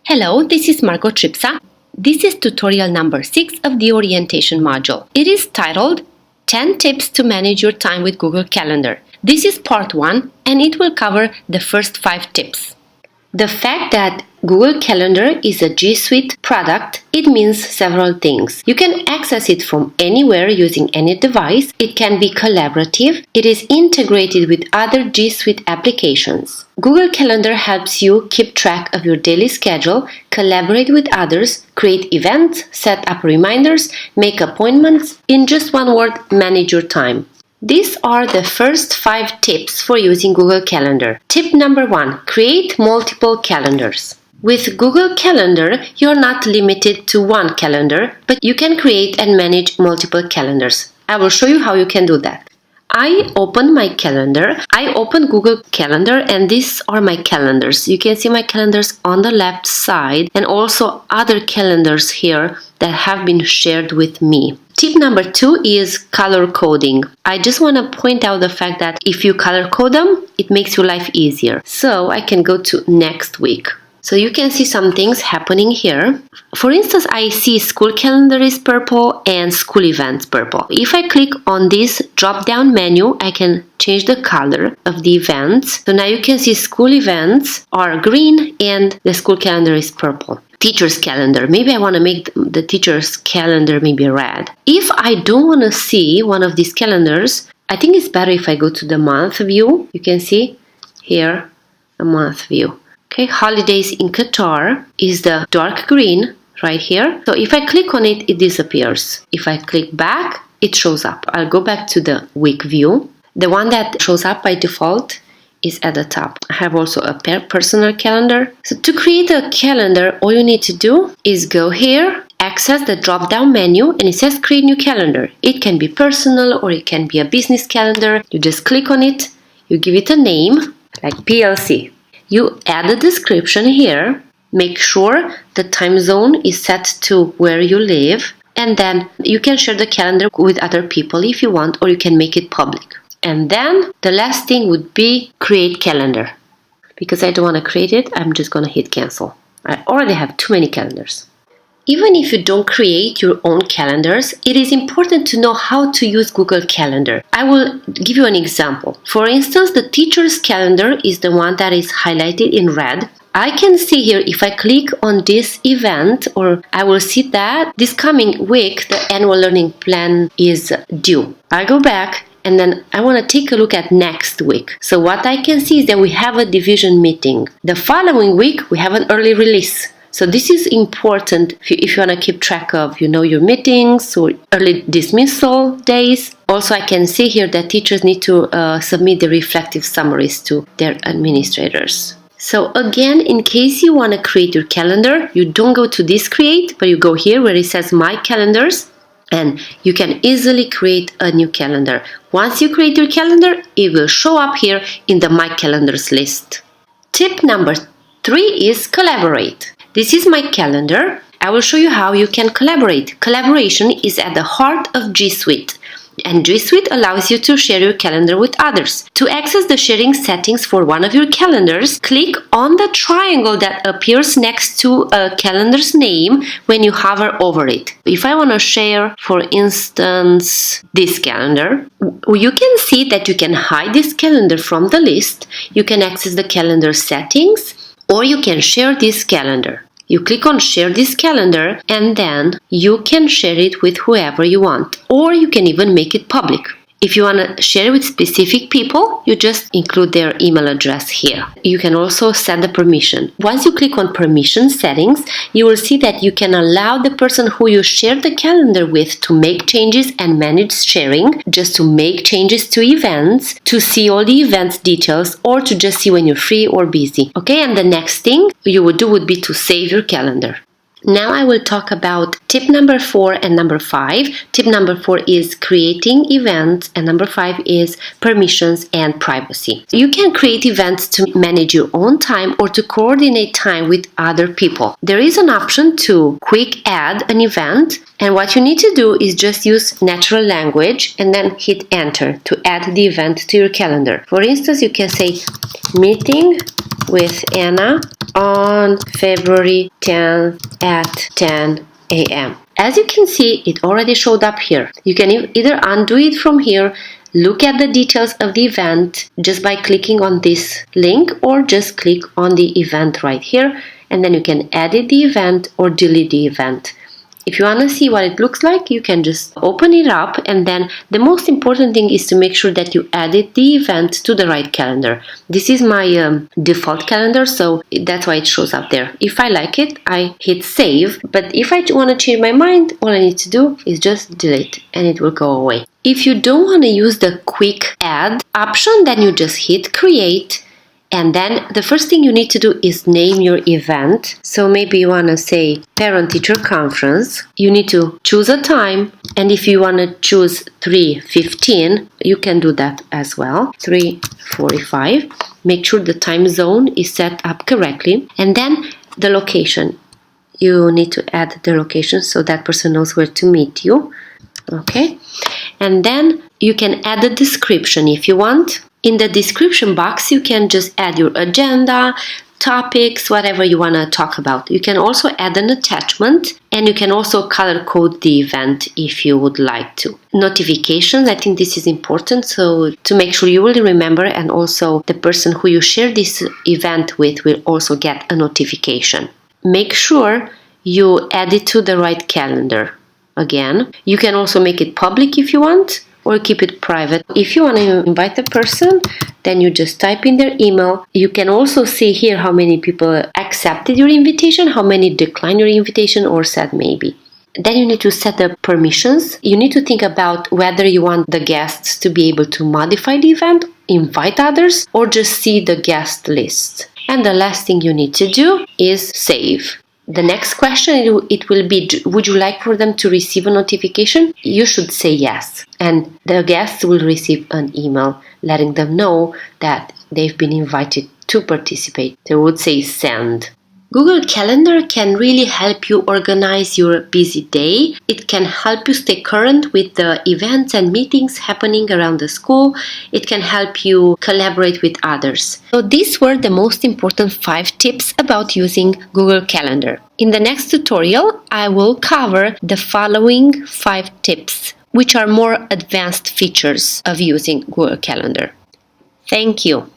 Hello, this is Margot Tripsa. This is tutorial number 6 of the orientation module. It is titled 10 Tips to Manage Your Time with Google Calendar. This is part 1 and it will cover the first 5 tips. The fact that Google Calendar is a G Suite product, it means several things. You can access it from anywhere using any device. It can be collaborative. It is integrated with other G Suite applications. Google Calendar helps you keep track of your daily schedule, collaborate with others, create events, set up reminders, make appointments. In just one word, manage your time. These are the first 5 tips for using Google Calendar. Tip number 1. Create multiple calendars. With Google Calendar, you're not limited to one calendar, but you can create and manage multiple calendars. I will show you how you can do that. I open my calendar. I open Google Calendar and these are my calendars. You can see my calendars on the left side and also other calendars here that have been shared with me. Tip number 2 is color coding. I just want to point out the fact that if you color code them, it makes your life easier. So I can go to next week. So you can see some things happening here. For instance, I see school calendar is purple and school events purple. If I click on this drop-down menu, I can change the color of the events. So now you can see school events are green and the school calendar is purple. Teacher's calendar. Maybe I want to make the teacher's calendar maybe red. If I don't want to see one of these calendars, I think it's better if I go to the month view. You can see here a month view. Okay, holidays in Qatar is the dark green right here. So if I click on it, it disappears. If I click back, it shows up. I'll go back to the week view. The one that shows up by default is at the top. I have also a personal calendar. So to create a calendar, all you need to do is go here, access the drop-down menu, and it says create new calendar. It can be personal or it can be a business calendar. You just click on it, you give it a name like PLC. You add a description here, make sure the time zone is set to where you live, and then you can share the calendar with other people if you want, or you can make it public. And then the last thing would be create calendar. Because I don't want to create it, I'm just going to hit cancel. I already have too many calendars. Even if you don't create your own calendars, it is important to know how to use Google Calendar. I will give you an example. For instance, the teacher's calendar is the one that is highlighted in red. I can see here if I click on this event, or I will see that this coming week the annual learning plan is due. I go back and then I want to take a look at next week. So what I can see is that we have a division meeting. The following week we have an early release. So this is important if you want to keep track of, your meetings or early dismissal days. Also, I can see here that teachers need to submit the reflective summaries to their administrators. So again, in case you want to create your calendar, you don't go to this create, but you go here where it says my calendars, and you can easily create a new calendar. Once you create your calendar, it will show up here in the my calendars list. Tip number 3 is collaborate. This is my calendar. I will show you how you can collaborate. Collaboration is at the heart of G Suite. And G Suite allows you to share your calendar with others. To access the sharing settings for one of your calendars, click on the triangle that appears next to a calendar's name when you hover over it. If I want to share, for instance, this calendar, you can see that you can hide this calendar from the list. You can access the calendar settings, or you can share this calendar. You click on share this calendar and then you can share it with whoever you want, or you can even make it public. If you want to share it with specific people, you just include their email address here. You can also set the permission. Once you click on permission settings, you will see that you can allow the person who you share the calendar with to make changes and manage sharing, just to make changes to events, to see all the events details, or to just see when you're free or busy. Okay, and the next thing you would do would be to save your calendar. Now I will talk about tip number 4 and number 5. Tip number 4 is creating events and number 5 is permissions and privacy. You can create events to manage your own time or to coordinate time with other people. There is an option to quick add an event, and what you need to do is just use natural language and then hit enter to add the event to your calendar. For instance, you can say meeting with Anna on February 10th at 10 a.m. As you can see, it already showed up here. You can either undo it from here, look at the details of the event just by clicking on this link, or just click on the event right here, and then you can edit the event or delete the event. If you want to see what it looks like, you can just open it up, and then the most important thing is to make sure that you edit the event to the right calendar. This is my default calendar, so that's why it shows up there. If I like it, I hit save, but if I want to change my mind, all I need to do is just delete and it will go away. If you don't want to use the quick add option, then you just hit create. And then the first thing you need to do is name your event. So maybe you want to say parent-teacher conference. You need to choose a time. And if you want to choose 3:15, you can do that as well. 3:45. Make sure the time zone is set up correctly. And then the location. You need to add the location so that person knows where to meet you. Okay. And then you can add a description if you want. In the description box, you can just add your agenda, topics, whatever you want to talk about. You can also add an attachment, and you can also color code the event if you would like to. Notifications, I think this is important, so to make sure you will remember, and also the person who you share this event with will also get a notification. Make sure you add it to the right calendar. Again, you can also make it public if you want, or keep it private. If you want to invite a person, then you just type in their email. You can also see here how many people accepted your invitation, how many declined your invitation or said maybe. Then you need to set the permissions. You need to think about whether you want the guests to be able to modify the event, invite others, or just see the guest list. And the last thing you need to do is save. The next question, it will be, would you like for them to receive a notification? You should say yes. And the guests will receive an email letting them know that they've been invited to participate. They would say send. Google Calendar can really help you organize your busy day. It can help you stay current with the events and meetings happening around the school. It can help you collaborate with others. So these were the most important 5 tips about using Google Calendar. In the next tutorial, I will cover the following 5 tips, which are more advanced features of using Google Calendar. Thank you.